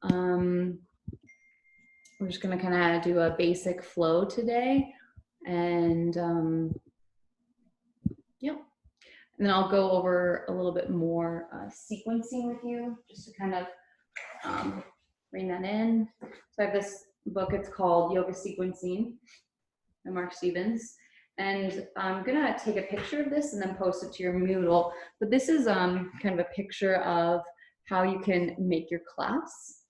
We're just going to kind of do a basic flow today, and yep. And then I'll go over a little bit more sequencing with you, just to kind of bring that in. So I have this book, it's called Yoga Sequencing by Mark Stevens. And I'm gonna take a picture of this and then post it to your Moodle. But this is kind of a picture of how you can make your class.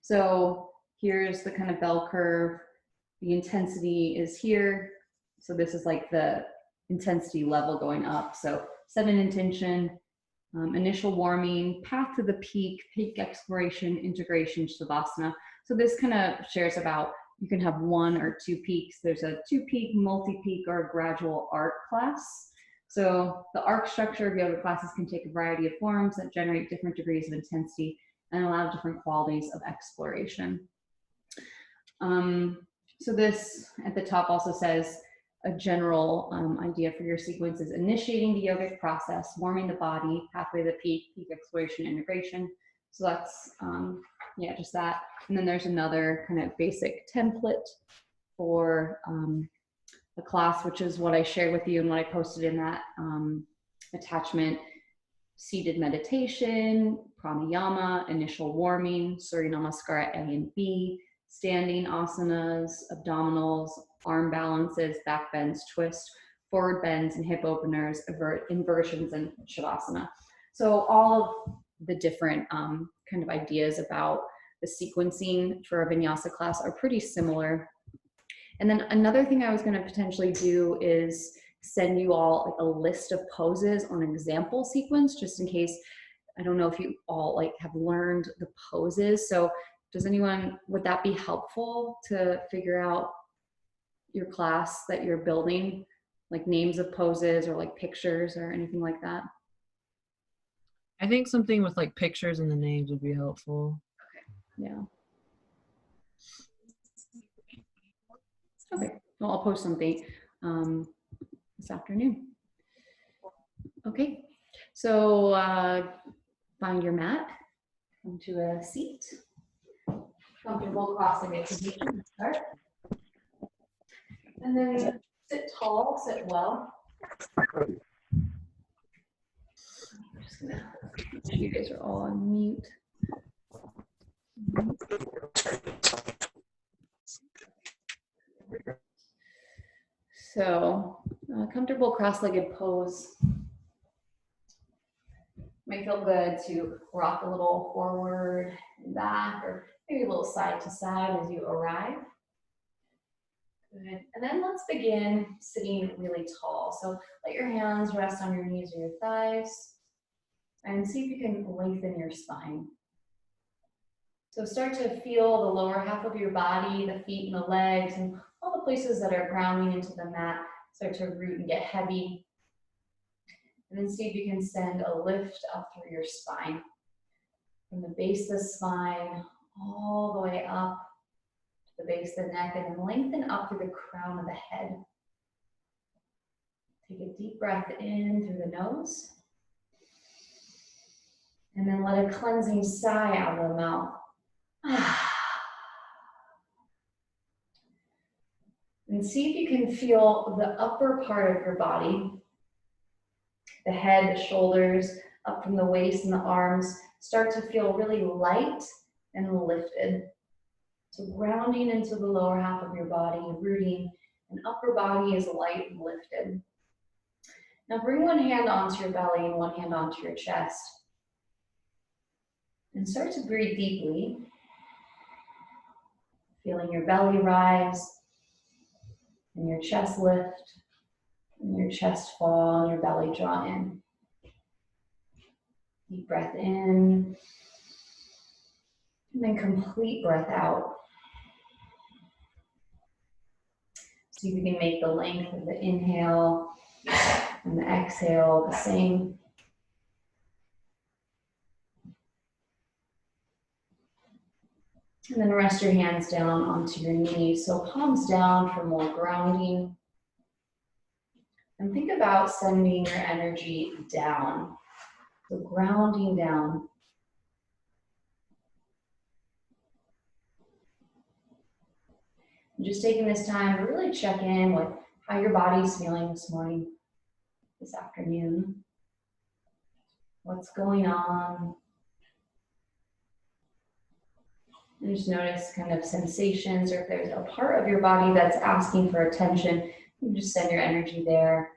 So here's the kind of bell curve. The intensity is here. So this is like the intensity level going up. So set an intention, initial warming, path to the peak exploration, integration, Shavasana. So this kind of shares about, you can have 1 or 2 peaks. There's a 2-peak, multi-peak, or a gradual arc class. So the arc structure of yoga classes can take a variety of forms that generate different degrees of intensity and allow different qualities of exploration. So this at the top also says a general idea for your sequence is initiating the yogic process, warming the body, pathway to the peak exploration, integration. So that's, yeah, just that. And then there's another kind of basic template for the class, which is what I shared with you and what I posted in that attachment: seated meditation, pranayama, initial warming, Surya Namaskara A and B, standing asanas, abdominals, arm balances, back bends, twist, forward bends and hip openers, inversions, and Shavasana. So all of the different kind of ideas about the sequencing for a vinyasa class are pretty similar. And then another thing I was going to potentially do is send you all like a list of poses or an example sequence, just in case. I don't know if you all like have learned the poses. So does anyone, would that be helpful to figure out your class that you're building, like names of poses or like pictures or anything like that? I think something with like pictures and the names would be helpful. Okay. Yeah. Okay. Well, I'll post something this afternoon. Okay. So find your mat, come to a seat, comfortable cross-legged position. Start. And then sit tall, sit well. I'm just gonna make sure you guys are all on mute. So, comfortable cross-legged pose. May feel good to rock a little forward and back, or maybe a little side to side as you arrive. Good. And then let's begin sitting really tall. So let your hands rest on your knees or your thighs, and see if you can lengthen your spine. So start to feel the lower half of your body, the feet and the legs, and all the places that are grounding into the mat start to root and get heavy. And then see if you can send a lift up through your spine. From the base of the spine, all the way up to the base of the neck, and then lengthen up through the crown of the head. Take a deep breath in through the nose. And then let a cleansing sigh out of the mouth. And see if you can feel the upper part of your body, the head, the shoulders, up from the waist and the arms, start to feel really light and lifted. So grounding into the lower half of your body, rooting, and upper body is light and lifted. Now bring one hand onto your belly and one hand onto your chest. And start to breathe deeply, feeling your belly rise, and your chest lift, and your chest fall, and your belly draw in. Deep breath in, and then complete breath out. See if you can make the length of the inhale and the exhale the same. And then rest your hands down onto your knees. So palms down for more grounding. And think about sending your energy down. So grounding down. Just taking this time to really check in with how your body's feeling this morning, this afternoon. What's going on? And just notice kind of sensations, or if there's a part of your body that's asking for attention, you just send your energy there.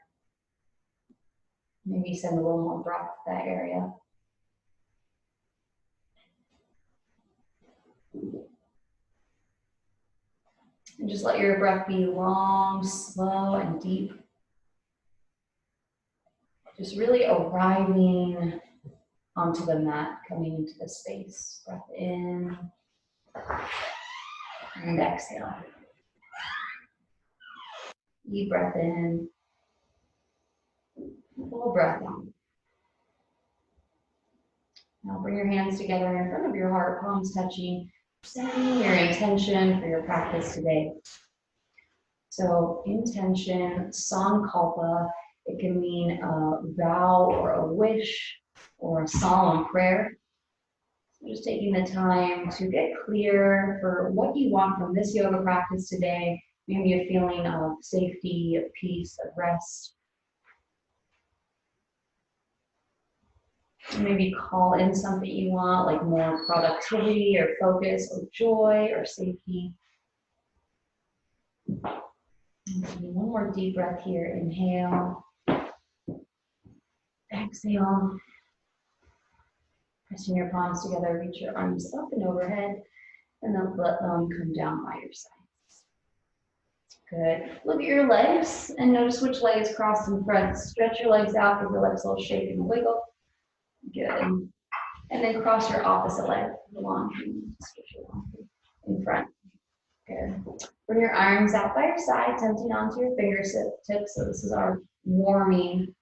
Maybe send a little more breath to that area. And just let your breath be long, slow, and deep. Just really arriving onto the mat, coming into the space. Breath in and exhale. Deep breath in, full breath out. Now bring your hands together in front of your heart, palms touching, setting your intention for your practice today. So intention, sankalpa, it can mean a vow or a wish or a solemn prayer. So just taking the time to get clear for what you want from this yoga practice today. Maybe a feeling of safety, of peace, of rest. Maybe call in something you want, like more productivity or focus or joy or safety. One more deep breath here. Inhale. Exhale. Pressing your palms together, reach your arms up and overhead, and then let them come down by your sides. Good. Look at your legs and notice which leg is crossed in front. Stretch your legs out, give your legs a little shake and wiggle. Good. And then cross your opposite leg, the long stretch your long in front. Good. Bring your arms out by your side, tempting onto your fingertips. So this is our warming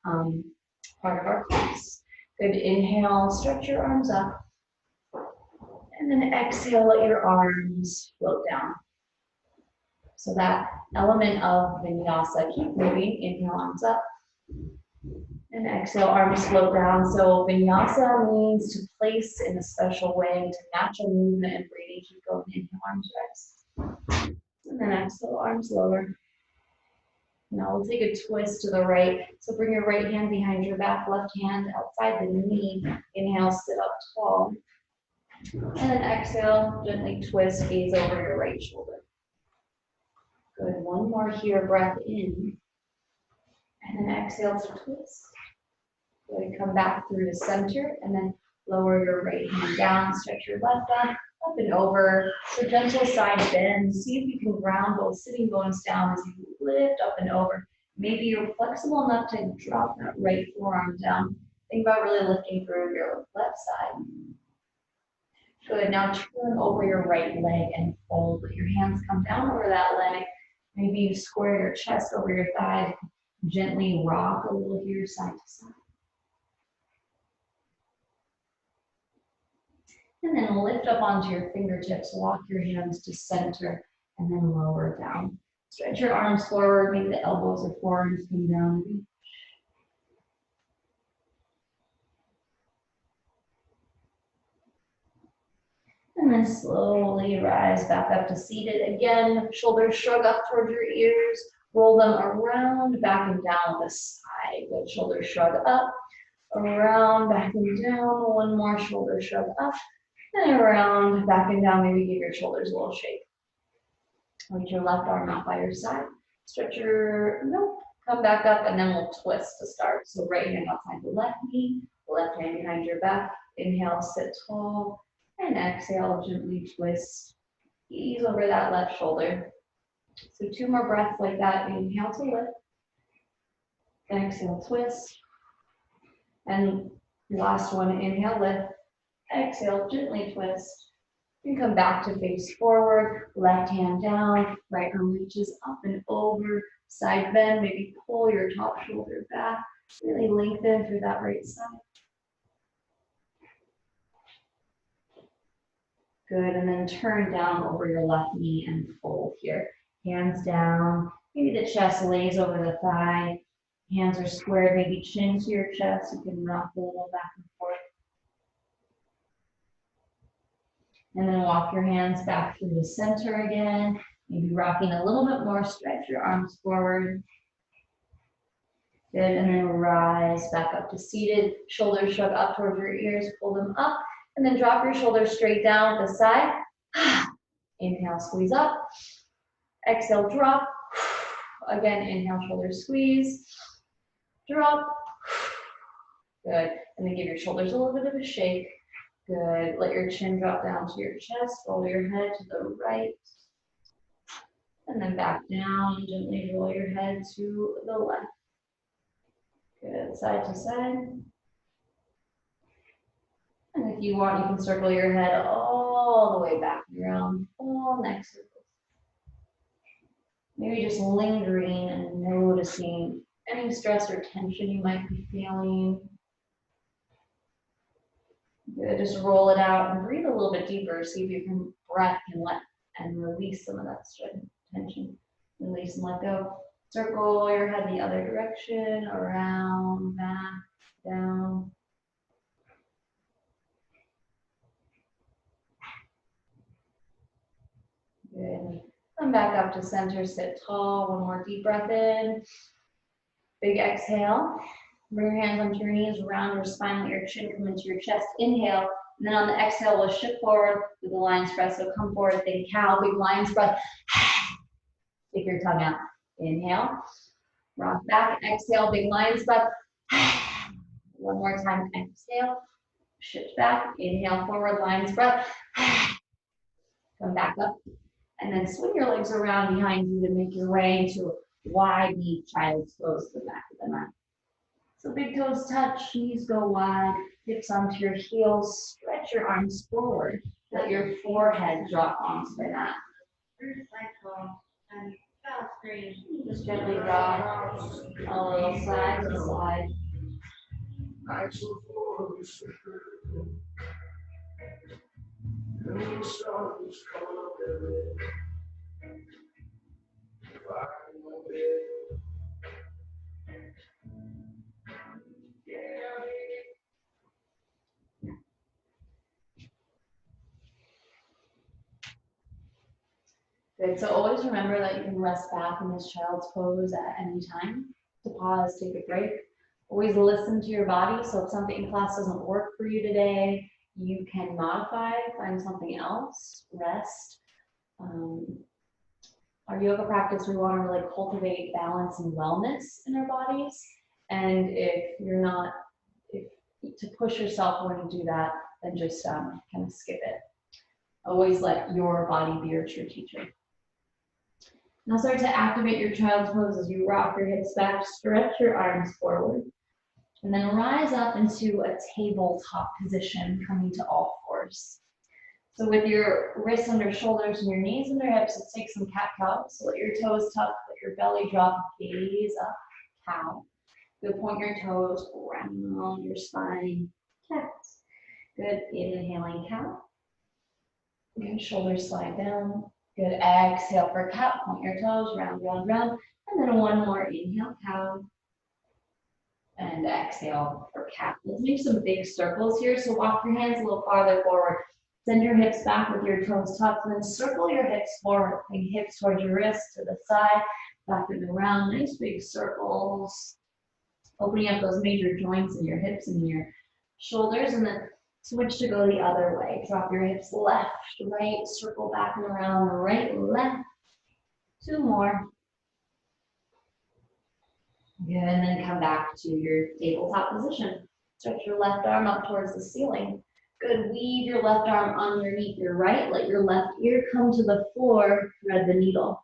part of our class. Good. Inhale, stretch your arms up. And then exhale, let your arms float down. So that element of vinyasa, keep moving. Inhale, arms up. And exhale, arms float down. So vinyasa means to place in a special way, to natural movement and breathing. Keep going. Inhale, arms rise. And then exhale, arms lower. Now we'll take a twist to the right. So bring your right hand behind your back, left hand outside the knee. Inhale, sit up tall. And then exhale, gently twist, gaze over your right shoulder. Good. One more here, breath in. And then exhale to twist. Good. Come back through the center and then lower your right hand down, stretch your left arm up and over. So gentle side bend. See if you can ground both sitting bones down as you lift up and over. Maybe you're flexible enough to drop that right forearm down. Think about really lifting through your left side. Good. Now turn over your right leg and fold. Let your hands come down over that leg. Maybe you square your chest over your thighs. Gently rock a little here, side to side. And then lift up onto your fingertips. Walk your hands to center and then lower down. Stretch your arms forward. Maybe the elbows or forearms come down. Reach. And then slowly rise back up to seated. Again, shoulders shrug up towards your ears. Roll them around, back and down the side. Good. Shoulders shrug up, around, back and down. One more shoulder shrug up, and around, back and down. Maybe give your shoulders a little shake. Reach your left arm out by your side. Stretch your, come back up, and then we'll twist to start. So right hand outside the left knee, left hand behind your back. Inhale, sit tall, and exhale, gently twist. Ease over that left shoulder. So 2 more breaths like that. Inhale to lift. Exhale, twist. And last one, inhale, lift. Exhale, gently twist. And come back to face forward. Left hand down. Right arm reaches up and over. Side bend. Maybe pull your top shoulder back. Really lengthen through that right side. Good. And then turn down over your left knee and fold here. Hands down. Maybe the chest lays over the thigh. Hands are squared, maybe chin to your chest. You can rock a little back and forth. And then walk your hands back through the center again. Maybe rocking a little bit more, stretch your arms forward. Good, and then rise back up to seated. Shoulders shrug up towards your ears, pull them up, and then drop your shoulders straight down at the side. Inhale, squeeze up. Exhale, drop. Again, inhale, shoulders squeeze. Drop. Good, and then give your shoulders a little bit of a shake. Good, let your chin drop down to your chest, roll your head to the right. And then back down, gently roll your head to the left. Good, side to side. And if you want, you can circle your head all the way back around, all neck circles. Maybe just lingering and noticing any stress or tension you might be feeling. Good, just roll it out and breathe a little bit deeper. See if you can breath and let and release some of that tension. Release and let go. Circle your head the other direction, around, back, down. Good. Come back up to center, sit tall. One more deep breath in. Big exhale. Bring your hands onto your knees, round your spine, let your chin come into your chest. Inhale. And then on the exhale, we'll shift forward with the lion's breath. So come forward, think cow, big lion's breath. Stick your tongue out. Inhale. Rock back. Exhale, big lion's breath. One more time. Exhale. Shift back. Inhale, forward, lion's breath. Come back up. And then swing your legs around behind you to make your way into a wide knee child's pose to the back of the mat. So big toes touch, knees go wide, hips onto your heels, stretch your arms forward. Let your forehead drop onto the mat. Just gently rock a little side to side. Good, so always remember that you can rest back in this child's pose at any time. To pause, take a break. Always listen to your body, so if something in class doesn't work for you today, you can modify, find something else, rest. Our yoga practice, we want to really cultivate balance and wellness in our bodies. And if you're not, to push yourself when you do that, then just kind of skip it. Always let your body be your true teacher. Now start to activate your child's pose as you rock your hips back, stretch your arms forward, and then rise up into a tabletop position, coming to all fours. So with your wrists under shoulders and your knees under hips, let's take some cat-cow. So let your toes tuck, let your belly drop, gaze up, cow. Good, point your toes around your spine, cat. Good, inhaling cow. Good, shoulders slide down. Good, exhale for cat, point your toes, round, round, round. And then one more, inhale, cow. And exhale for cat. Let's make some big circles here. So walk your hands a little farther forward. Send your hips back with your toes tucked, and then circle your hips forward. Bring hips towards your wrists to the side, back and around. Nice big circles. Opening up those major joints in your hips and your shoulders, and then switch to go the other way. Drop your hips left, right, circle back and around, right, left. Two more. Good, and then come back to your tabletop position. Stretch your left arm up towards the ceiling. Good, weave your left arm underneath your right. Let your left ear come to the floor, thread the needle.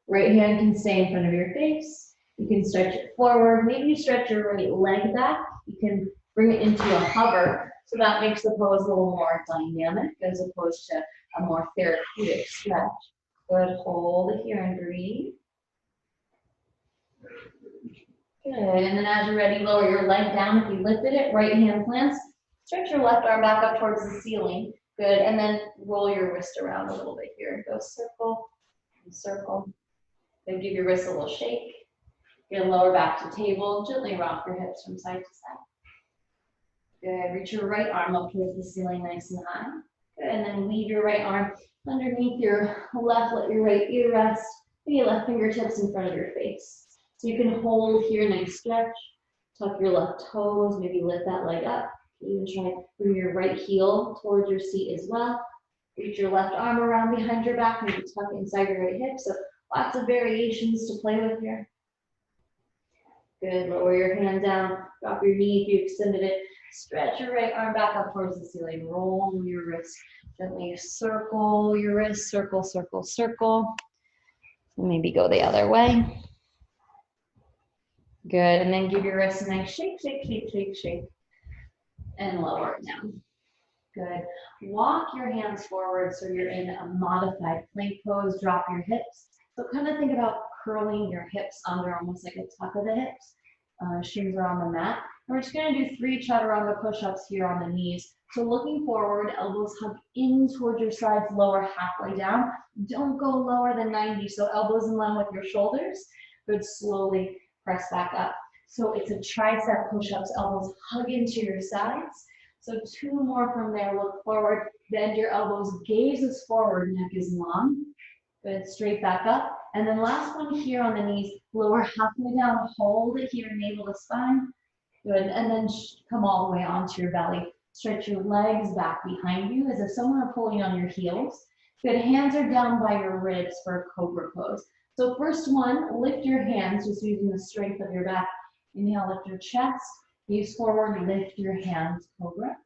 Right hand can stay in front of your face. You can stretch it forward. Maybe you stretch your right leg back. You can bring it into a hover. So that makes the pose a little more dynamic as opposed to a more therapeutic stretch. Good, hold it here and breathe. Good, and then as you're ready, lower your leg down. If you lifted it, right hand plants. Stretch your left arm back up towards the ceiling. Good, and then roll your wrist around a little bit here. Go circle and circle. Then give your wrist a little shake. You're gonna lower back to table. Gently rock your hips from side to side. Good, reach your right arm up towards the ceiling nice and high. Good, and then weave your right arm Underneath your left, let your right ear rest. Maybe left fingertips in front of your face. So you can hold here, nice stretch. Tuck your left toes, maybe lift that leg up. Even try to bring your right heel towards your seat as well. Reach your left arm around behind your back, maybe tuck inside your right hip. So lots of variations to play with here. Good, lower your hand down, drop your knee if you extended it. Stretch your right arm back up towards the ceiling. Roll your wrist. Gently circle your wrist, circle, circle, circle. Maybe go the other way. Good, and then give your wrist a nice shake, shake, shake, shake, shake. And lower it down. Good. Walk your hands forward so you're in a modified plank pose. Drop your hips. So kind of think about curling your hips under, almost like a tuck of the hips. Shins are on the mat. And we're just going to do 3 chaturanga push-ups here on the knees. So looking forward, elbows hug in towards your sides, lower halfway down. Don't go lower than 90, so elbows in line with your shoulders. Good, slowly press back up. So it's a tricep push-ups, elbows hug into your sides. So 2 more from there, look forward, bend your elbows, gaze is forward, neck is long. Good, straight back up. And then last one here on the knees, lower halfway down, hold it here, navel to spine. Good, and then come all the way onto your belly. Stretch your legs back behind you as if someone are pulling on your heels. Good, hands are down by your ribs for a cobra pose. So first one, lift your hands, just using the strength of your back. Inhale, lift your chest, gaze forward, lift your hands, cobra.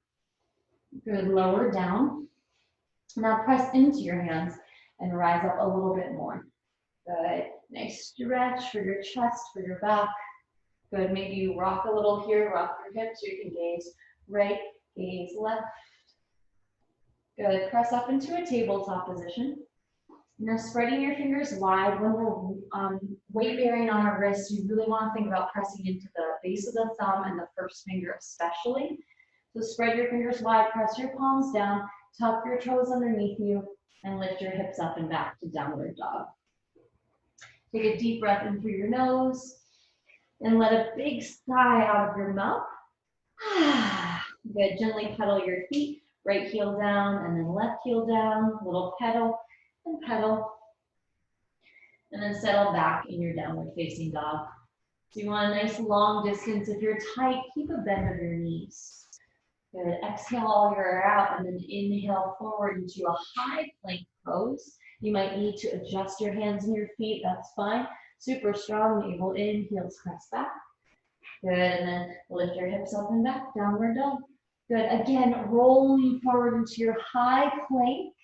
Good, lower down. Now press into your hands and rise up a little bit more. Good, nice stretch for your chest, for your back. Good, maybe you rock a little here, rock your hips, so you can gaze right, gaze left. Good, press up into a tabletop position. Now spreading your fingers wide. When we're weight bearing on our wrists, you really want to think about pressing into the base of the thumb and the first finger especially. So spread your fingers wide, press your palms down, tuck your toes underneath you, and lift your hips up and back to downward dog. Take a deep breath in through your nose, and let a big sigh out of your mouth. Good, gently pedal your feet, right heel down, and then left heel down, little pedal, and pedal. And then settle back in your downward facing dog. So you want a nice long distance. If you're tight, keep a bend of your knees. Good, exhale all your air out, and then inhale forward into a high plank pose. You might need to adjust your hands and your feet, that's fine. Super strong, navel in, heels press back. Good, and then lift your hips up and back, downward dog. Good, again, rolling forward into your high plank.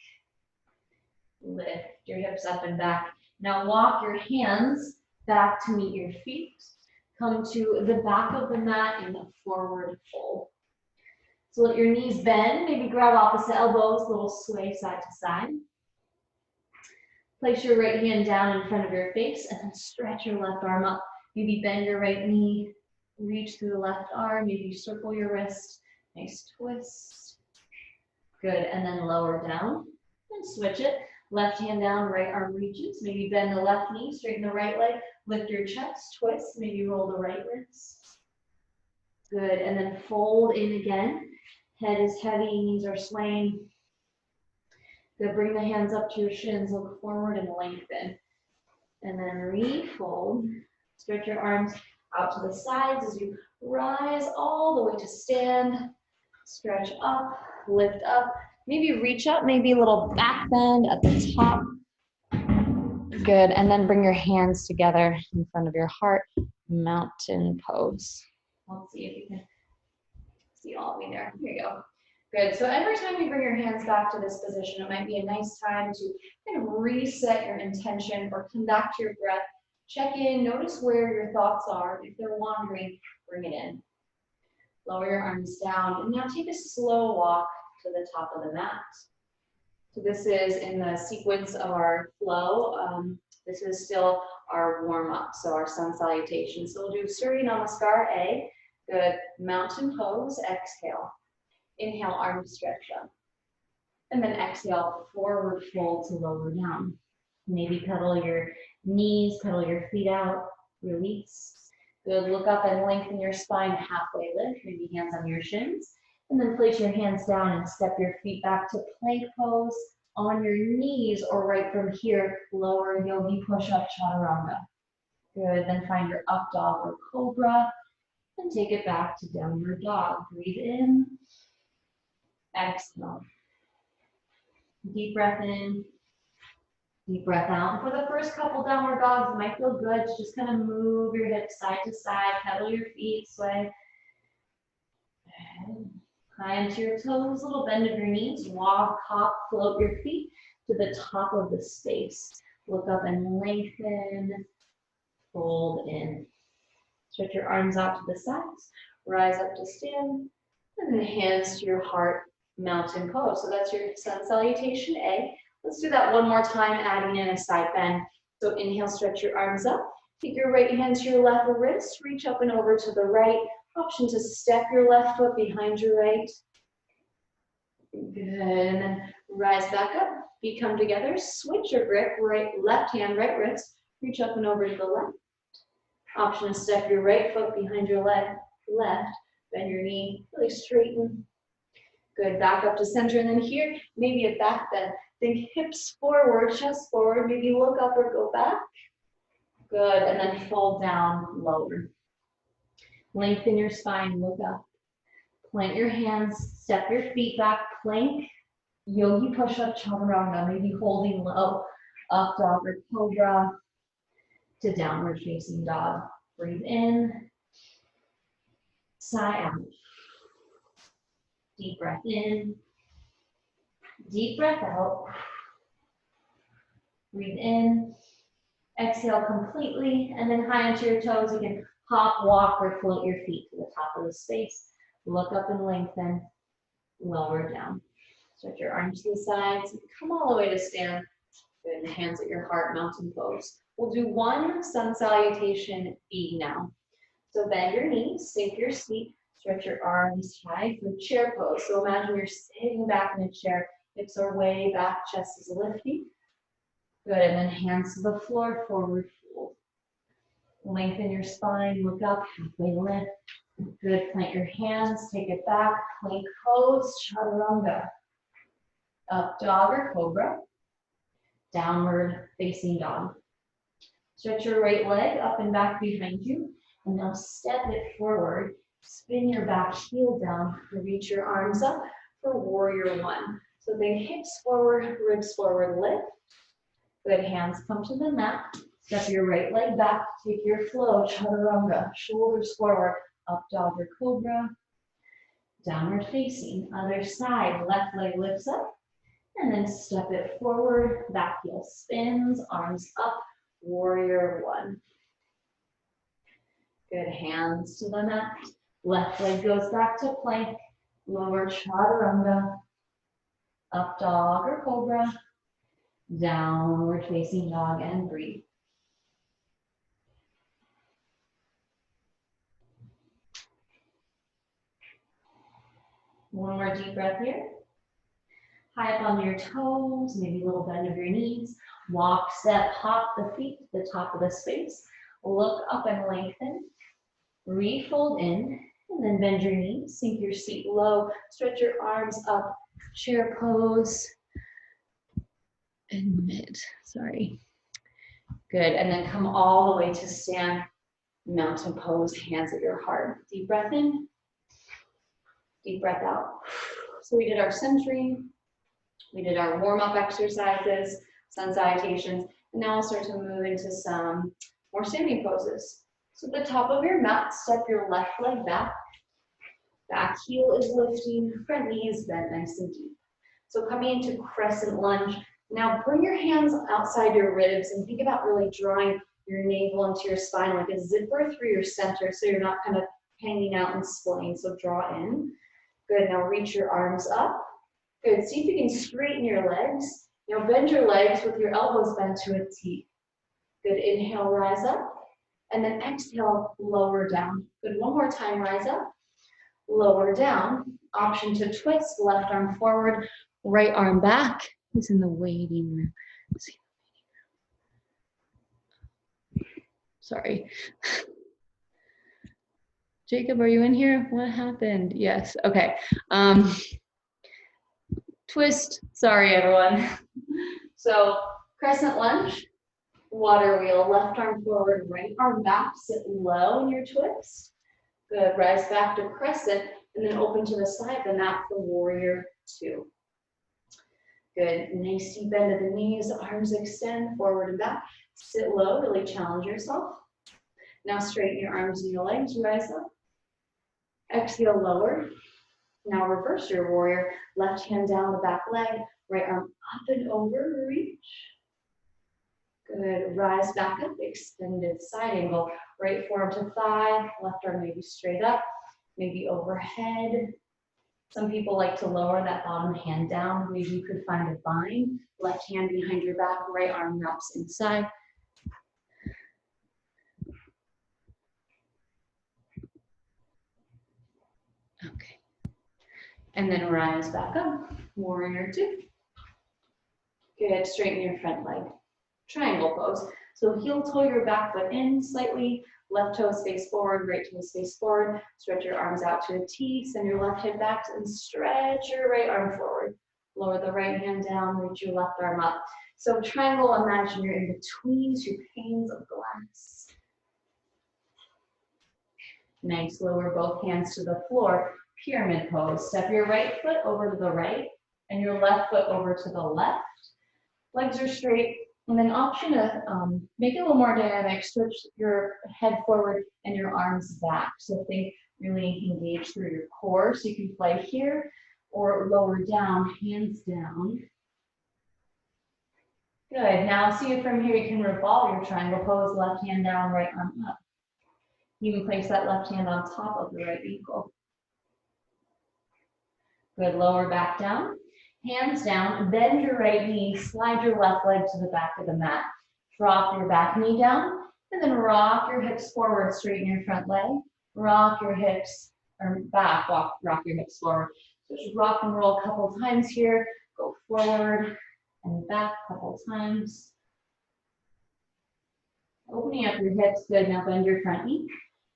Lift your hips up and back. Now walk your hands back to meet your feet. Come to the back of the mat in a forward fold. So let your knees bend, maybe grab opposite elbows, little sway side to side. Place your right hand down in front of your face and then stretch your left arm up. Maybe bend your right knee, reach through the left arm, maybe circle your wrist. Nice twist. Good, and then lower down and switch it. Left hand down, right arm reaches. Maybe bend the left knee, straighten the right leg, lift your chest, twist, maybe roll the right wrist. Good, and then fold in again. Head is heavy, knees are swaying. Good, bring the hands up to your shins, look forward and lengthen. And then refold. Stretch your arms out to the sides as you rise all the way to stand. Stretch up, lift up. Maybe reach up, maybe a little back bend at the top. Good, and then bring your hands together in front of your heart, mountain pose. Let's see if you can see all of me there. Here you go. Good, so every time you bring your hands back to this position, it might be a nice time to kind of reset your intention or come back to your breath. Check in, notice where your thoughts are. If they're wandering, bring it in. Lower your arms down, and now take a slow walk to the top of the mat. So this is in the sequence of our flow. This is still our warm-up, so our sun salutation. So we'll do Surya Namaskar A. Good, mountain pose, exhale. Inhale, arms stretch up. And then exhale, forward fold to lower down. Maybe pedal your knees, pedal your feet out, release. Good, look up and lengthen your spine, halfway lift, maybe hands on your shins. And then place your hands down and step your feet back to plank pose on your knees or right from here, lower yogi push-up chaturanga. Good, then find your up dog or cobra and take it back to downward dog. Breathe in, exhale. Deep breath in, deep breath out. And for the first couple downward dogs, it might feel good to just kind of move your hips side to side, pedal your feet, sway. High into your toes, little bend of your knees, walk, hop, float your feet to the top of the space. Look up and lengthen, fold in. Stretch your arms out to the sides, rise up to stand, and then hands to your heart, mountain pose. So that's your sun salutation A. Let's do that one more time, adding in a side bend. So inhale, stretch your arms up. Take your right hand to your left wrist, reach up and over to the right. Option to step your left foot behind your right. Good, and then rise back up. Feet come together, switch your grip, left hand, right wrist. Reach up and over to the left. Option to step your right foot behind your left. Bend your knee, really straighten. Good, back up to center, and then here, maybe a back bend. Think hips forward, chest forward, maybe look up or go back. Good, and then fold down, lower. Lengthen your spine, look up. Plant your hands, step your feet back, plank. Yogi push-up chaturanga, maybe holding low. Up dog or cobra to downward facing dog. Breathe in, sigh out. Deep breath in, deep breath out. Breathe in, exhale completely, and then high into your toes. You can hop, walk, or float your feet to the top of the space. Look up and lengthen, lower down. Stretch your arms to the sides, come all the way to stand. Good, hands at your heart, mountain pose. We'll do one sun salutation B now. So bend your knees, sink your seat, stretch your arms high for chair pose. So imagine you're sitting back in a chair, hips are way back, chest is lifting. Good, and then hands to the floor, forward fold. Lengthen your spine, look up, halfway lift. Good, plant your hands, take it back, plank pose, chaturanga. Up dog or cobra, downward facing dog. Stretch your right leg up and back behind you, and now step it forward. Spin your back heel down, reach your arms up for warrior one. So think hips forward, ribs forward, lift. Good, hands come to the mat. Step your right leg back, take your flow, chaturanga, shoulders forward, up dog or cobra, downward facing. Other side, left leg lifts up, and then step it forward, back heel spins, arms up, warrior one. Good, hands to the mat. Left leg goes back to plank, lower chaturanga, up dog or cobra, downward facing dog, and breathe. One more deep breath here. High up on your toes, maybe a little bend of your knees. Walk, step, hop the feet to the top of the space. Look up and lengthen. Refold in, and then bend your knees. Sink your seat low. Stretch your arms up. Chair pose. And mid, sorry. Good, and then come all the way to stand. Mountain pose, hands at your heart. Deep breath in. Deep breath out. So we did our centering. We did our warm-up exercises, sun salutations, and now I'll start to move into some more standing poses. So at the top of your mat, step your left leg back. Back heel is lifting, front knee is bent nice and deep. So coming into crescent lunge. Now bring your hands outside your ribs and think about really drawing your navel into your spine like a zipper through your center so you're not kind of hanging out and splaying, so draw in. Good, now reach your arms up. Good, see if you can straighten your legs. Now bend your legs with your elbows bent to a T. Good, inhale, rise up. And then exhale, lower down. Good, one more time, rise up. Lower down. Option to twist, left arm forward, right arm back. Who's in the waiting room? Sorry. Jacob, are you in here? What happened? Yes, okay. twist. Sorry, everyone. So crescent lunge, water wheel, left arm forward, right arm back, sit low in your twist. Good, rise back to crescent, and then open to the side, then out for warrior two. Good, nice deep bend of the knees, arms extend forward and back. Sit low, really challenge yourself. Now straighten your arms and your legs, rise up. Exhale, lower. Now reverse your warrior. Left hand down the back leg, right arm up and over, reach. Good, rise back up, extended side angle. Right forearm to thigh, left arm maybe straight up, maybe overhead. Some people like to lower that bottom hand down. Maybe you could find a bind. Left hand behind your back, right arm wraps inside. Okay. And then rise back up, warrior two. Good, straighten your front leg. Triangle pose. So heel toe your back foot in slightly, left toe face forward, right toe face forward. Stretch your arms out to a T, send your left hip back and stretch your right arm forward. Lower the right hand down, reach your left arm up. So triangle, imagine you're in between two panes of glass. Nice, lower both hands to the floor. Pyramid pose. Step your right foot over to the right and your left foot over to the left. Legs are straight. And then option to make it a little more dynamic, switch your head forward and your arms back. So think really engage through your core. So you can play here or lower down, hands down. Good, now see if from here you can revolve your triangle pose, left hand down, right arm up. You can place that left hand on top of the right ankle. Good, lower back down. Hands down, bend your right knee, slide your left leg to the back of the mat. Drop your back knee down, and then rock your hips forward, straighten your front leg. Rock your hips, or back, rock your hips forward. So just rock and roll a couple times here. Go forward and back a couple times. Opening up your hips, good. Now bend your front knee.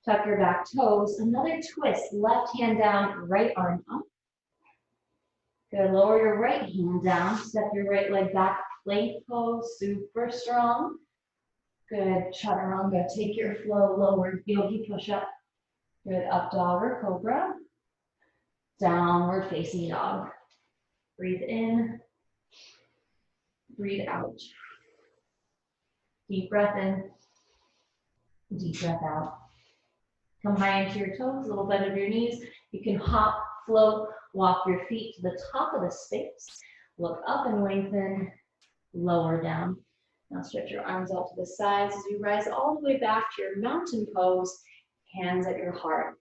Tuck your back toes. Another twist, left hand down, right arm up. Good, lower your right hand down, step your right leg back, plank pose, super strong. Good, chaturanga, take your flow lower, yogi push up. Good, up dog or cobra. Downward facing dog. Breathe in, breathe out. Deep breath in, deep breath out. Come high into your toes, little bend of your knees. You can hop, float, walk your feet to the top of the space. Look up and lengthen, lower down. Now stretch your arms out to the sides as you rise all the way back to your mountain pose, hands at your heart.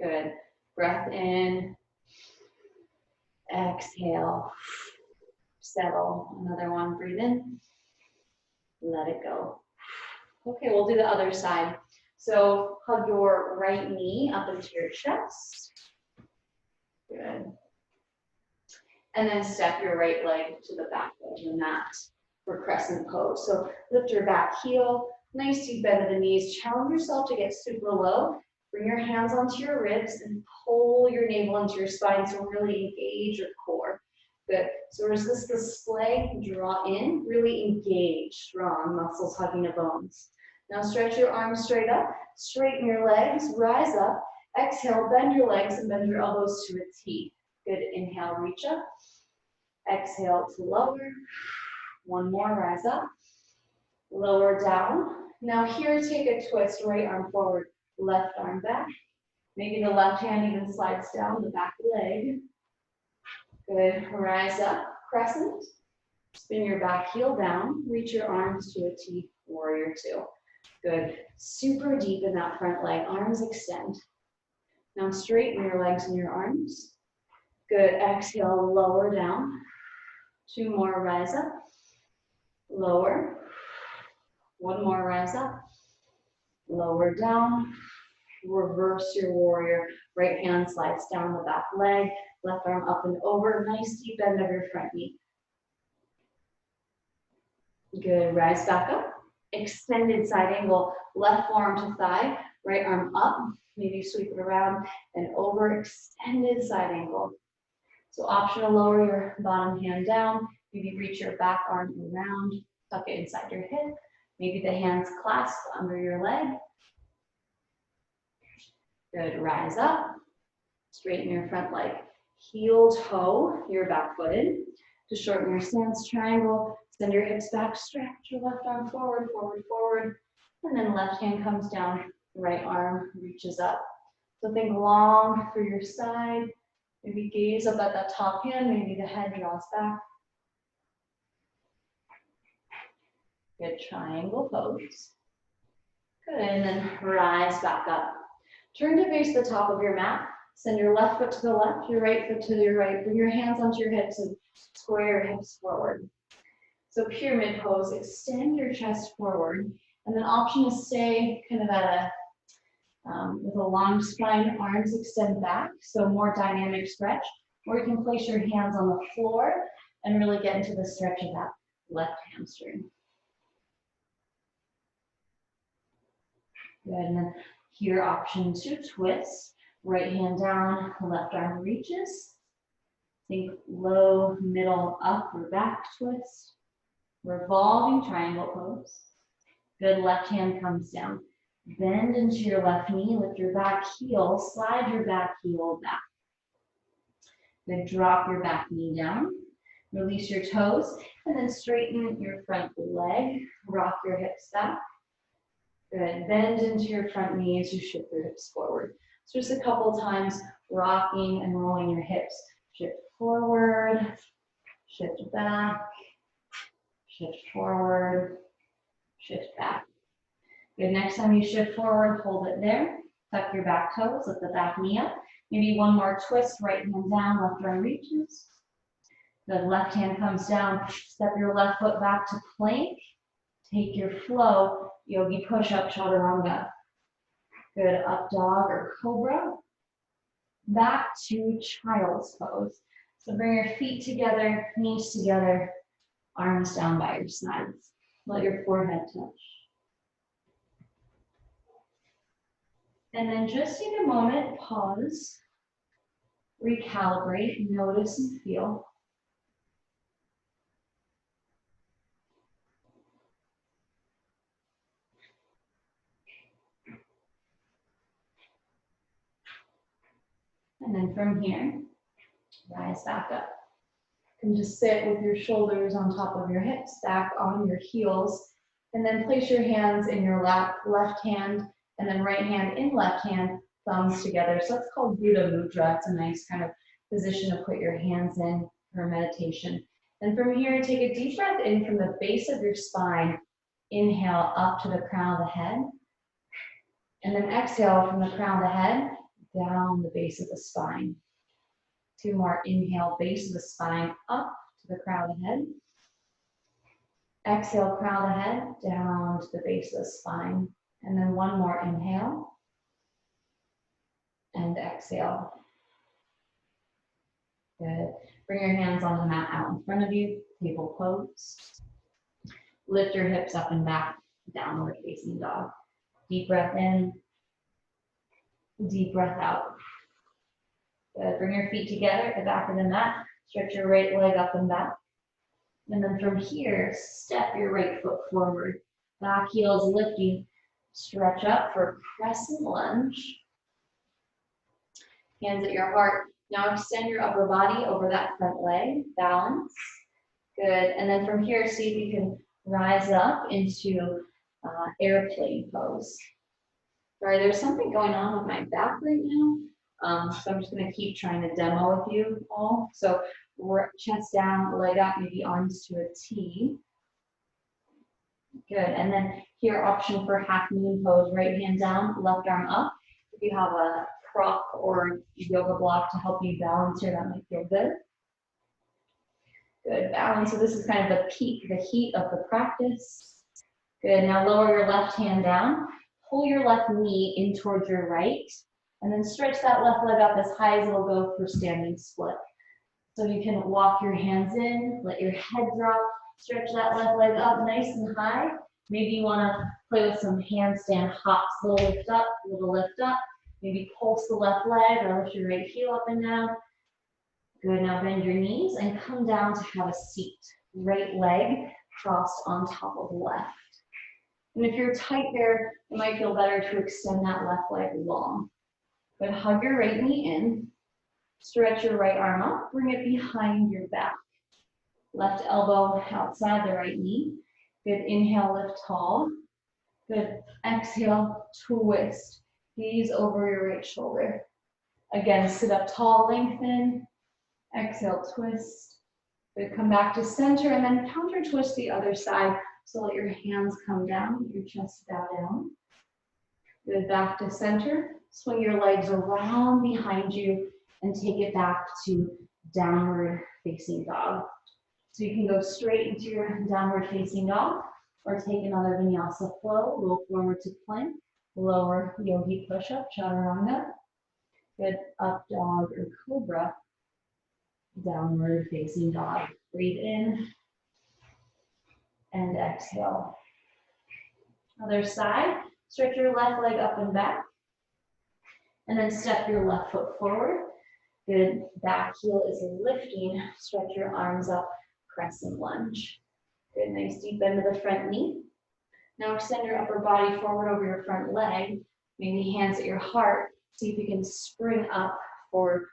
Good. Breath in, exhale, settle. Another one, breathe in, let it go. Okay, we'll do the other side. So hug your right knee up into your chest. Good. And then step your right leg to the back of the mat for crescent pose. So lift your back heel, nice deep bend of the knees. Challenge yourself to get super low. Bring your hands onto your ribs and pull your navel into your spine so really engage your core. Good. So resist the splay, draw in, really engage, strong muscles hugging the bones. Now stretch your arms straight up, straighten your legs, rise up. Exhale, bend your legs and bend your elbows to a T. Good, inhale, reach up. Exhale to lower. One more, rise up. Lower down. Now here, take a twist, right arm forward, left arm back. Maybe the left hand even slides down the back leg. Good, rise up, crescent. Spin your back heel down, reach your arms to a T, warrior two. Good, super deep in that front leg, arms extend. Now straighten your legs and your arms. Good, exhale, lower down. Two more, rise up. Lower. One more, rise up. Lower down. Reverse your warrior. Right hand slides down the back leg. Left arm up and over. Nice deep bend of your front knee. Good, rise back up. Extended side angle. Left forearm to thigh. Right arm up. Maybe sweep it around and over, extended side angle. So optional, lower your bottom hand down, maybe reach your back arm around, tuck it inside your hip, maybe the hands clasp under your leg. Good, rise up, straighten your front leg, heel toe, you're back footed. To shorten your stance, triangle, send your hips back, stretch your left arm forward, forward, forward, and then left hand comes down, right arm reaches up. So think long through your side, maybe gaze up at that top hand, maybe the head draws back. Good, triangle pose. Good, and then rise back up. Turn to face the top of your mat. Send your left foot to the left, your right foot to your right. Bring your hands onto your hips and square your hips forward. So pyramid pose, extend your chest forward. And then option is stay kind of at with a long spine, arms extend back, so more dynamic stretch. Or you can place your hands on the floor and really get into the stretch of that left hamstring. Good, and then here option 2, twist. Right hand down, left arm reaches. Think low, middle, up, or back twist. Revolving triangle pose. Good, left hand comes down. Bend into your left knee, lift your back heel, slide your back heel back. Then drop your back knee down. Release your toes, and then straighten your front leg. Rock your hips back. Good, bend into your front knee as you shift your hips forward. So just a couple times, rocking and rolling your hips. Shift forward, shift back, shift forward, shift back. Good, next time you shift forward, hold it there. Tuck your back toes, lift the back knee up. Maybe one more twist, right hand down, left arm reaches. The left hand comes down, step your left foot back to plank. Take your flow, yogi push-up, chaturanga. Good, up dog or cobra. Back to child's pose. So bring your feet together, knees together, arms down by your sides. Let your forehead touch. And then just take a moment, pause, recalibrate, notice and feel. And then from here, rise back up. You can just sit with your shoulders on top of your hips, back on your heels, and then place your hands in your lap, left hand, and then right hand in left hand, thumbs together. So that's called Buddha Mudra. It's a nice kind of position to put your hands in for meditation. And from here, take a deep breath in from the base of your spine. Inhale up to the crown of the head. And then exhale from the crown of the head down the base of the spine. 2 more. Inhale, base of the spine up to the crown of the head. Exhale, crown of the head down to the base of the spine. And then 1 more. Inhale. And exhale. Good. Bring your hands on the mat out in front of you. Table pose. Lift your hips up and back. Downward facing dog. Deep breath in. Deep breath out. Good. Bring your feet together at the back of the mat. Stretch your right leg up and back. And then from here, step your right foot forward. Back heels lifting. Stretch up for crescent lunge. Hands at your heart. Now extend your upper body over that front leg. Balance. Good. And then from here, see if you can rise up into airplane pose. Sorry, there's something going on with my back right now. So I'm just going to keep trying to demo with you all. So we're chest down, leg up, maybe arms to a T. Good. And then here, option for half moon pose, right hand down, left arm up. If you have a prop or yoga block to help you balance here, that might feel good. Good, balance. So this is kind of the peak, the heat of the practice. Good, now lower your left hand down. Pull your left knee in towards your right. And then stretch that left leg up as high as it'll go for standing split. So you can walk your hands in, let your head drop, stretch that left leg up nice and high. Maybe you want to play with some handstand hops, little lift up, little lift up. Maybe pulse the left leg or lift your right heel up and down. Good, now bend your knees and come down to have a seat. Right leg crossed on top of left. And if you're tight there, it might feel better to extend that left leg long. But hug your right knee in, stretch your right arm up, bring it behind your back. Left elbow outside the right knee. Good, inhale, lift tall. Good, exhale, twist. Gaze over your right shoulder. Again, sit up tall, lengthen. Exhale, twist. Good, come back to center and then counter twist the other side. So let your hands come down, your chest bow down. Good, back to center. Swing your legs around behind you and take it back to downward facing dog. So you can go straight into your downward facing dog or take another vinyasa flow, roll forward to plank, lower yogi push-up, chaturanga. Good, up dog or cobra, downward facing dog. Breathe in and exhale. Other side, stretch your left leg up and back. And then step your left foot forward. Good, back heel is lifting. Stretch your arms up, crescent lunge. Good, nice deep bend to the front knee. Now extend your upper body forward over your front leg. Maybe hands at your heart. See if you can spring up for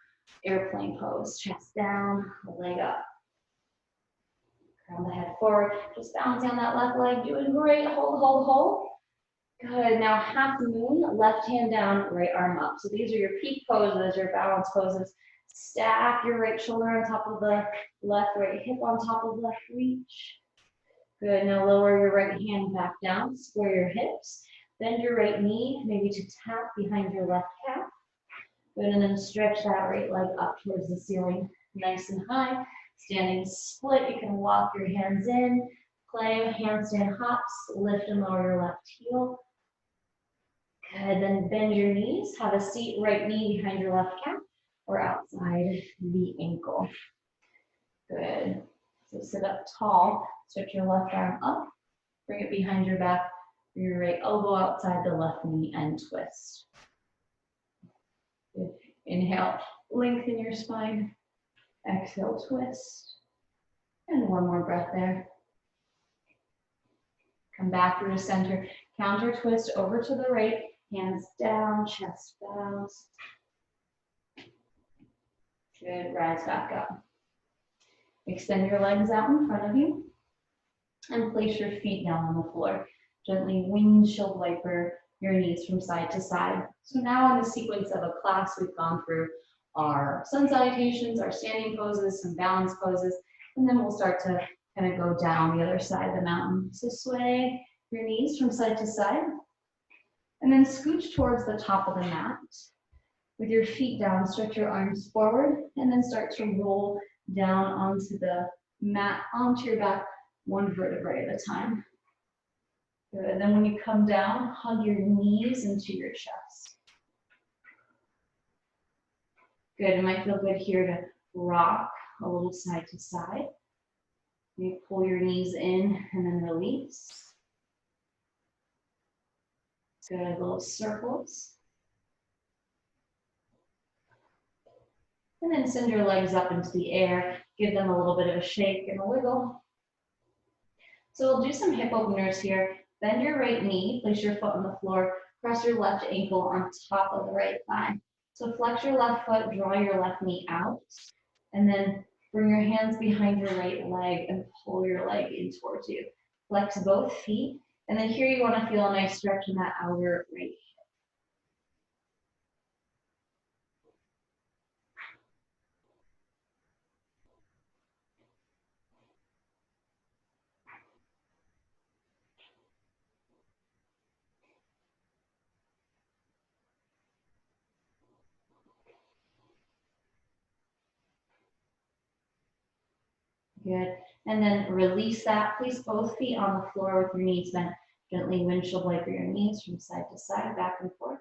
airplane pose. Chest down, leg up. Crown the head forward. Just balancing on that left leg. Doing great. Hold, hold, hold. Good, now half moon, left hand down, right arm up. So these are your peak poses, your balance poses. Stack your right shoulder on top of the left, right hip on top of left reach. Good, now lower your right hand back down, square your hips. Bend your right knee, maybe to tap behind your left calf. Good, and then stretch that right leg up towards the ceiling, nice and high. Standing split, you can walk your hands in, play handstand hops, lift and lower your left heel. Good, then bend your knees, have a seat, right knee behind your left calf or outside the ankle. Good, so sit up tall, stretch your left arm up, bring it behind your back, bring your right elbow outside the left knee and twist. Good, inhale, lengthen your spine, exhale, twist, and one more breath there. Come back through the center, counter twist over to the right, hands down, chest bows. Good, rise back up. Extend your legs out in front of you and place your feet down on the floor. Gently windshield wiper your knees from side to side. So now in the sequence of a class, we've gone through our sun salutations, our standing poses, some balance poses, and then we'll start to kind of go down the other side of the mountain. So sway your knees from side to side. And then scooch towards the top of the mat. With your feet down, stretch your arms forward, and then start to roll down onto the mat, onto your back, one vertebrae at a time. Good, and then when you come down, hug your knees into your chest. Good, it might feel good here to rock a little side to side. You pull your knees in and then release. Good, little circles. And then send your legs up into the air. Give them a little bit of a shake and a wiggle. So we'll do some hip openers here. Bend your right knee, place your foot on the floor, cross your left ankle on top of the right thigh. So flex your left foot, draw your left knee out, and then bring your hands behind your right leg and pull your leg in towards you. Flex both feet. And then here you want to feel a nice stretch in that outer right hip. Good. And then release that. Place both feet on the floor with your knees bent. Gently windshield wiper your knees from side to side, back and forth.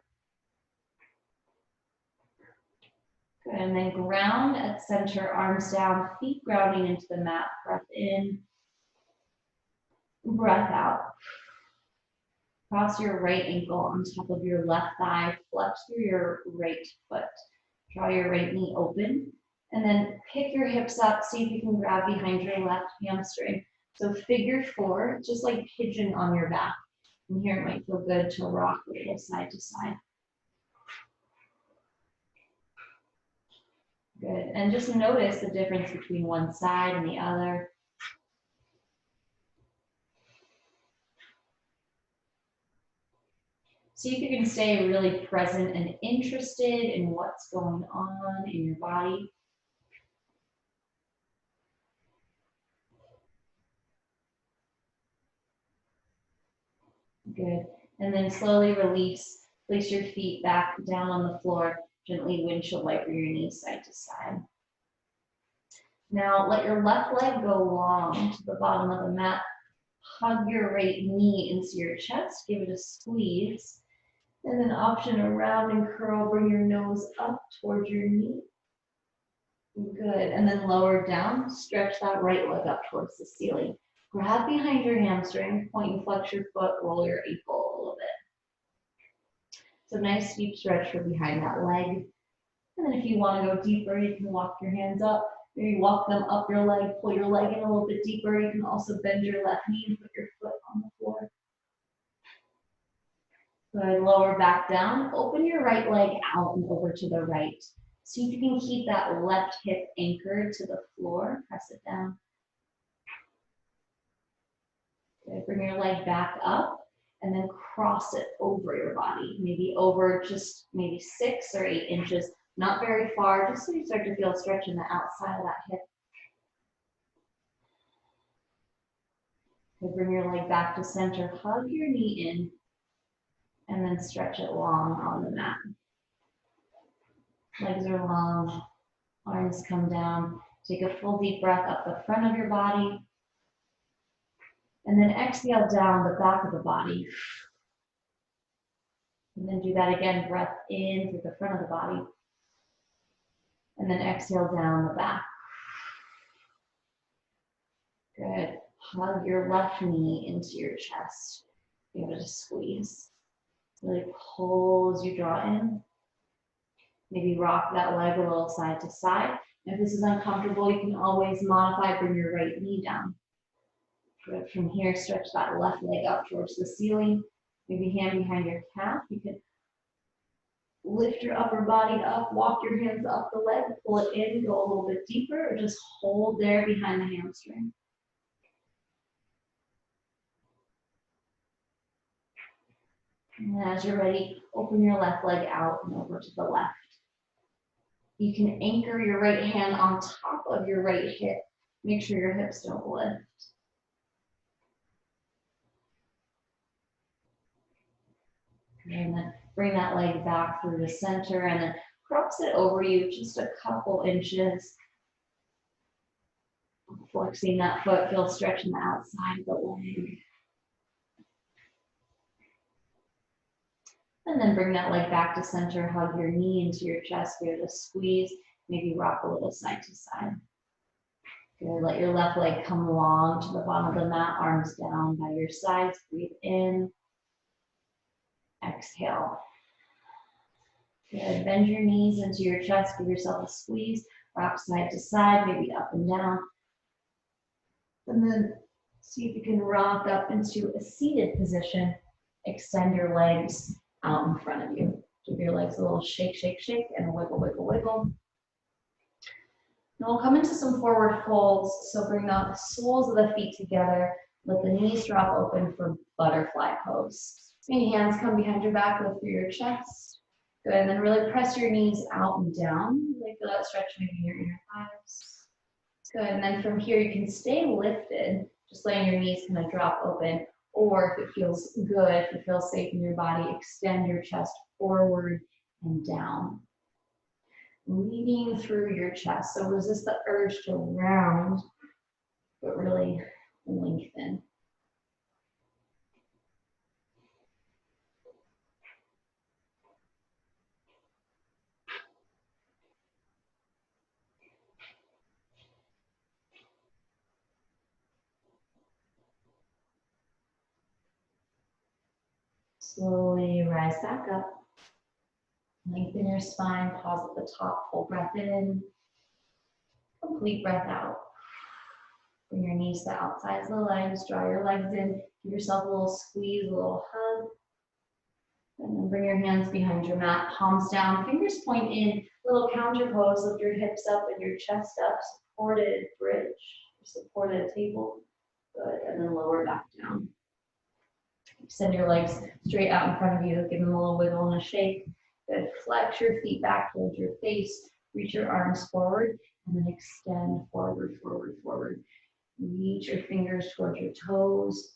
Good, and then ground at center, arms down, feet grounding into the mat. Breath in, breath out. Cross your right ankle on top of your left thigh, flex through your right foot. Draw your right knee open And then pick your hips up, see if you can grab behind your left hamstring. So figure four, just like pigeon on your back. And here it might feel good to rock a little side to side. Good, and just notice the difference between one side and the other. See if you can stay really present and interested in what's going on in your body. Good. And then slowly release. Place your feet back down on the floor. Gently windshield wiper your knees side to side. Now let your left leg go long to the bottom of the mat. Hug your right knee into your chest. Give it a squeeze. And then option around and curl. Bring your nose up towards your knee. Good. And then lower down. Stretch that right leg up towards the ceiling. Grab behind your hamstring. Point and flex your foot. Roll your ankle a little bit. So nice deep stretch for behind that leg. And then if you want to go deeper, you can walk your hands up. Maybe walk them up your leg, pull your leg in a little bit deeper. You can also bend your left knee and put your foot on the floor. Good, lower back down. Open your right leg out and over to the right. See if you can keep that left hip anchored to the floor. Press it down. Good, bring your leg back up and then cross it over your body. Maybe over just maybe 6 or 8 inches. Not very far, just so you start to feel stretch in the outside of that hip. Okay, bring your leg back to center, hug your knee in, and then stretch it long on the mat. Legs are long, arms come down. Take a full deep breath up the front of your body, and then exhale down the back of the body. And then do that again, breath in through the front of the body. And then exhale down the back. Good. Hug your left knee into your chest. Give it a squeeze. Really pull as you draw in. Maybe rock that leg a little side to side. If this is uncomfortable, you can always modify, bring your right knee down. Good. From here, stretch that left leg up towards the ceiling. Maybe hand behind your calf. You can lift your upper body up, walk your hands up the leg, pull it in, go a little bit deeper, or just hold there behind the hamstring. And as you're ready, open your left leg out and over to the left. You can anchor your right hand on top of your right hip. Make sure your hips don't lift. And then bring that leg back through the center and then cross it over you just a couple inches. Flexing that foot, feel stretch in the outside of the leg. And then bring that leg back to center, hug your knee into your chest, give it a squeeze, maybe rock a little side to side. Good, let your left leg come long to the bottom of the mat, arms down by your sides, breathe in, exhale. Good, bend your knees into your chest, give yourself a squeeze, rock side to side, maybe up and down. And then see if you can rock up into a seated position, extend your legs out in front of you. Give your legs a little shake, shake, shake, and a wiggle, wiggle, wiggle. Now we'll come into some forward folds. So bring the soles of the feet together. Let the knees drop open for butterfly pose. Maybe hands come behind your back, lift through your chest. Good, and then really press your knees out and down. Really feel that stretch maybe in your inner thighs. Good, and then from here you can stay lifted, just letting your knees kind of drop open. Or if it feels good, if you feel safe in your body, extend your chest forward and down. Leading through your chest. So resist the urge to round, but really lengthen. Slowly rise back up. Lengthen your spine, pause at the top, full breath in. Complete breath out. Bring your knees to the outsides of the legs. Draw your legs in. Give yourself a little squeeze, a little hug. And then bring your hands behind your mat, palms down, fingers point in, little counter pose. Lift your hips up and your chest up, supported bridge, supported table. Good, and then lower back down. Send your legs straight out in front of you. Give them a little wiggle and a shake. Good, flex your feet back towards your face. Reach your arms forward and then extend forward, forward, forward. Reach your fingers towards your toes.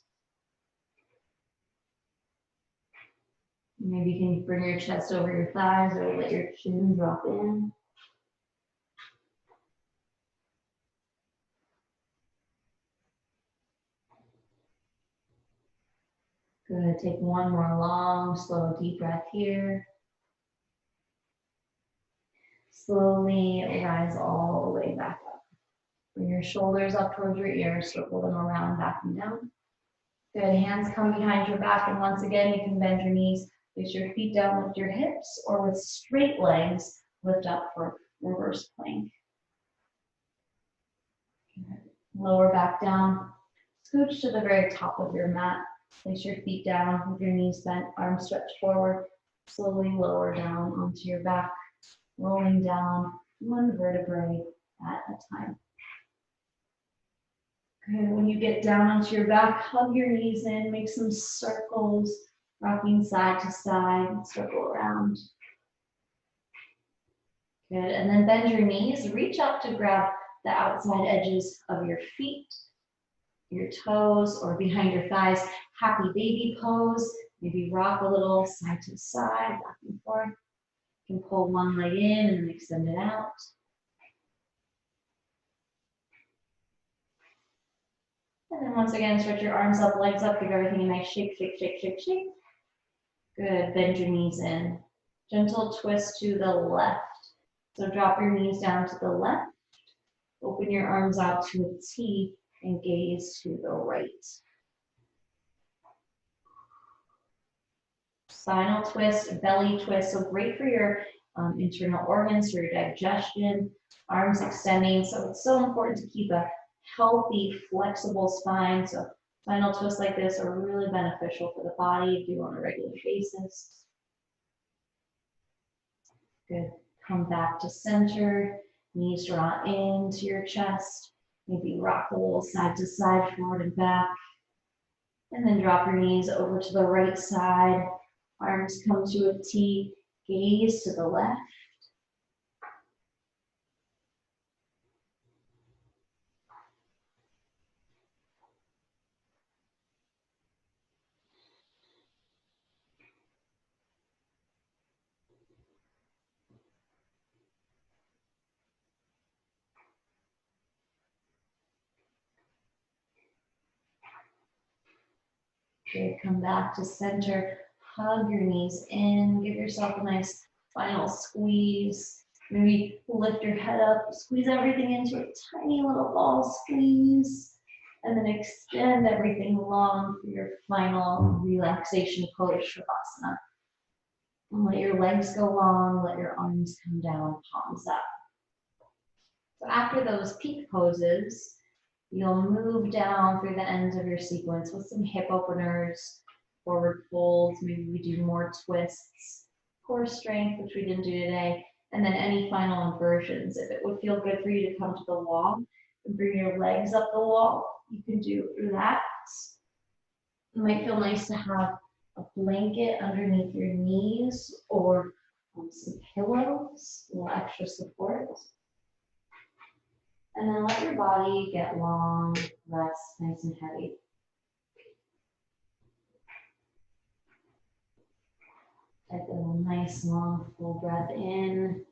Maybe you can bring your chest over your thighs or let your chin drop in. Good, take one more long, slow, deep breath here. Slowly rise all the way back up. Bring your shoulders up towards your ears, circle them around, back and down. Good, hands come behind your back, and once again, you can bend your knees, place your feet down, lift your hips, or with straight legs, lift up for reverse plank. Good. Lower back down, scooch to the very top of your mat. Place your feet down with your knees bent, arms stretched forward. Slowly lower down onto your back, rolling down one vertebrae at a time. Good. When you get down onto your back, hug your knees in, make some circles, rocking side to side, circle around. Good. And then bend your knees, reach up to grab the outside edges of your feet, your toes, or behind your thighs. Happy baby pose. Maybe rock a little side to side, back and forth. You can pull one leg in and then extend it out. And then once again, stretch your arms up, legs up, give everything a nice shake, shake, shake, shake, shake. Good, bend your knees in. Gentle twist to the left. So drop your knees down to the left. Open your arms out to a T and gaze to the right. Spinal twist, belly twist, so great for your internal organs, for your digestion, arms extending. So it's so important to keep a healthy, flexible spine. So spinal twists like this are really beneficial for the body if you do on a regular basis. Good. Come back to center. Knees draw into your chest. Maybe rock a little side to side, forward and back. And then drop your knees over to the right side. Arms come to a T. Gaze to the left. Good. Come back to center. Hug your knees in. Give yourself a nice final squeeze. Maybe lift your head up. Squeeze everything into a tiny little ball squeeze. And then extend everything long for your final relaxation pose, Shavasana. And let your legs go long. Let your arms come down, palms up. So after those peak poses, you'll move down through the ends of your sequence with some hip openers, forward folds, maybe we do more twists, core strength, which we didn't do today, and then any final inversions. If it would feel good for you to come to the wall and bring your legs up the wall, you can do that. It might feel nice to have a blanket underneath your knees or some pillows, a little extra support. And then let your body get long, rest, nice and heavy. Take a nice, long, full breath in.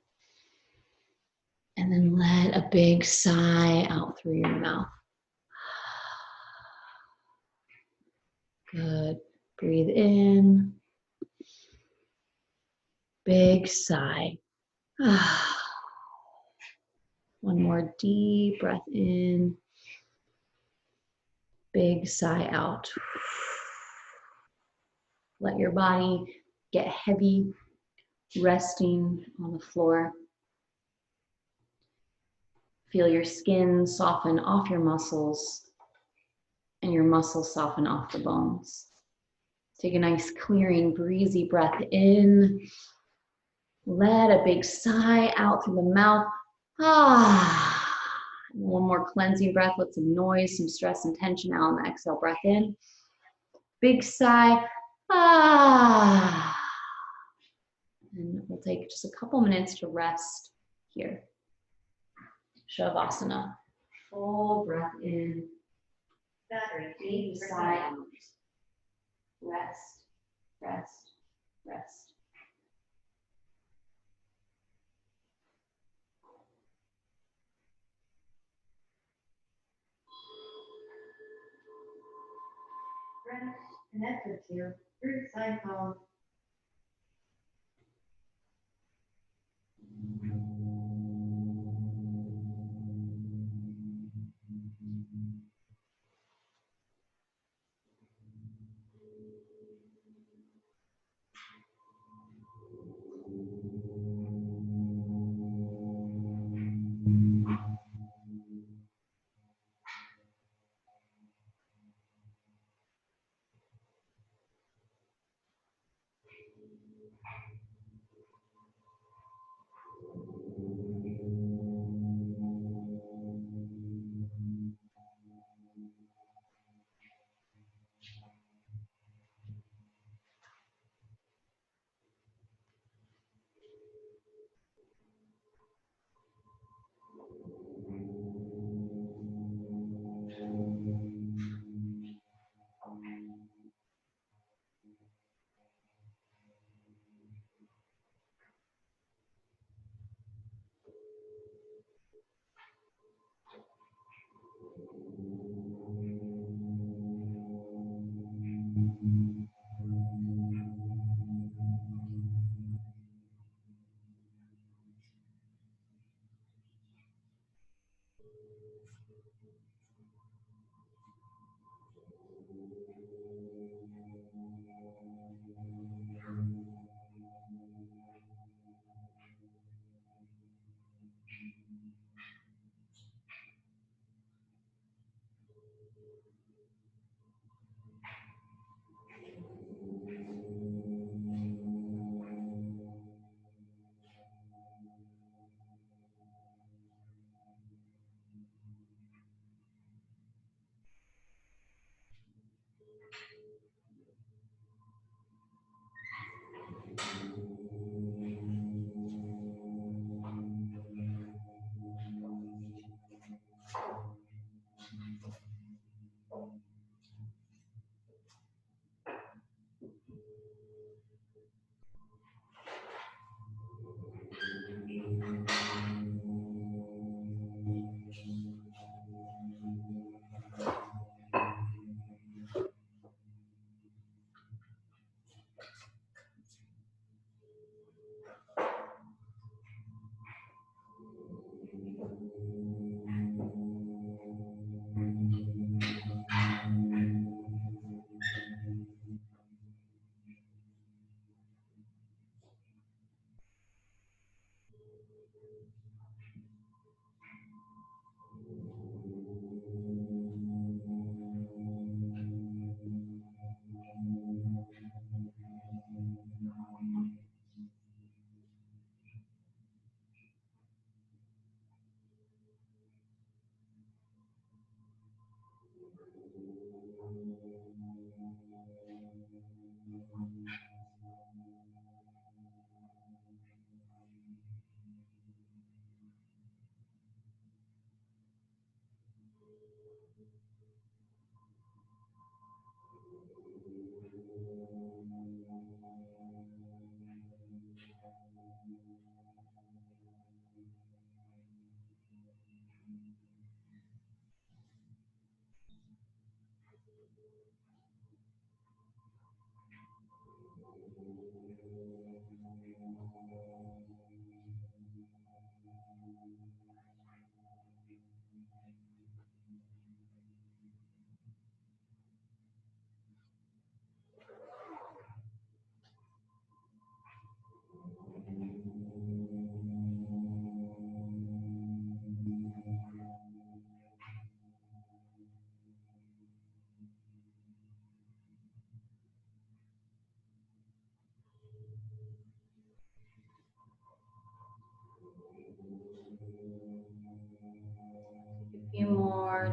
And then let a big sigh out through your mouth. Good. Breathe in. Big sigh. One more deep breath in. Big sigh out. Let your body get heavy, resting on the floor. Feel your skin soften off your muscles and your muscles soften off the bones. Take a nice clearing, breezy breath in. Let a big sigh out through the mouth. Ah. One more cleansing breath. Let some noise, some stress and tension out on the exhale. Breath in. Big sigh. Ah. And we'll take just a couple minutes to rest here. Shavasana. Full breath in. Deep sigh out. Rest, rest, rest. Rest, and that's it here. Through side pose.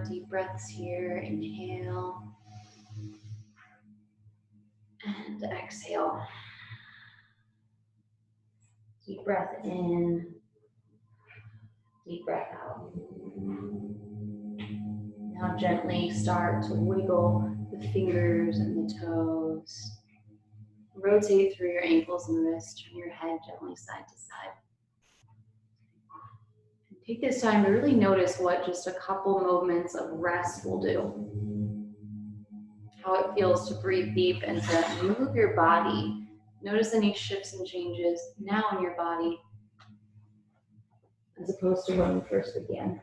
more deep breaths here. Inhale and exhale. Deep breath in, deep breath out. Now gently start to wiggle the fingers and the toes. Rotate through your ankles and wrists. Turn your head gently side to side. And take this time to really notice what just a couple moments of rest will do. How it feels to breathe deep and to move your body. Notice any shifts and changes now in your body as opposed to when we first began.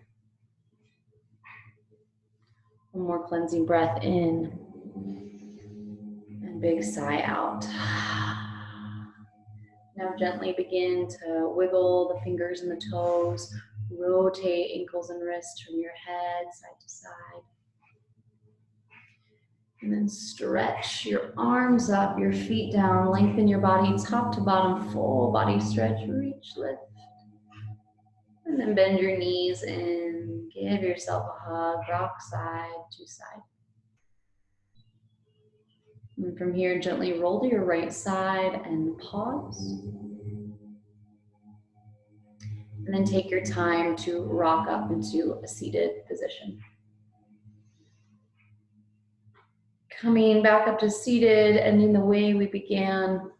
One more cleansing breath in and big sigh out. Now gently begin to wiggle the fingers and the toes, rotate ankles and wrists from your head side to side. And then stretch your arms up, your feet down, lengthen your body top to bottom, full body stretch, reach, lift. And then bend your knees and give yourself a hug, rock side to side. And from here, gently roll to your right side and pause. And then take your time to rock up into a seated position. Coming back up to seated, and in the way we began,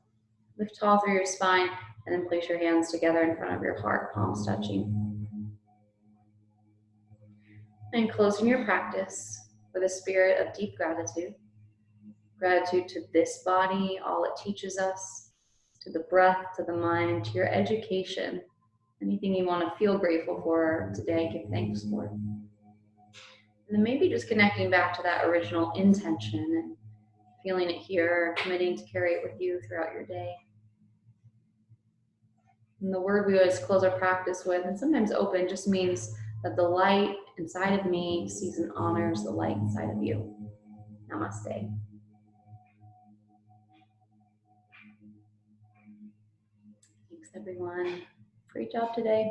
lift tall through your spine, and then place your hands together in front of your heart, palms touching. And closing your practice with a spirit of deep gratitude. Gratitude to this body, all it teaches us, to the breath, to the mind, to your education. Anything you want to feel grateful for today, give thanks for. And then maybe just connecting back to that original intention and feeling it here, committing to carry it with you throughout your day. And the word we always close our practice with, and sometimes open, just means that the light inside of me sees and honors the light inside of you. Namaste. Thanks everyone. Great job today.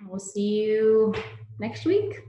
We'll see you next week.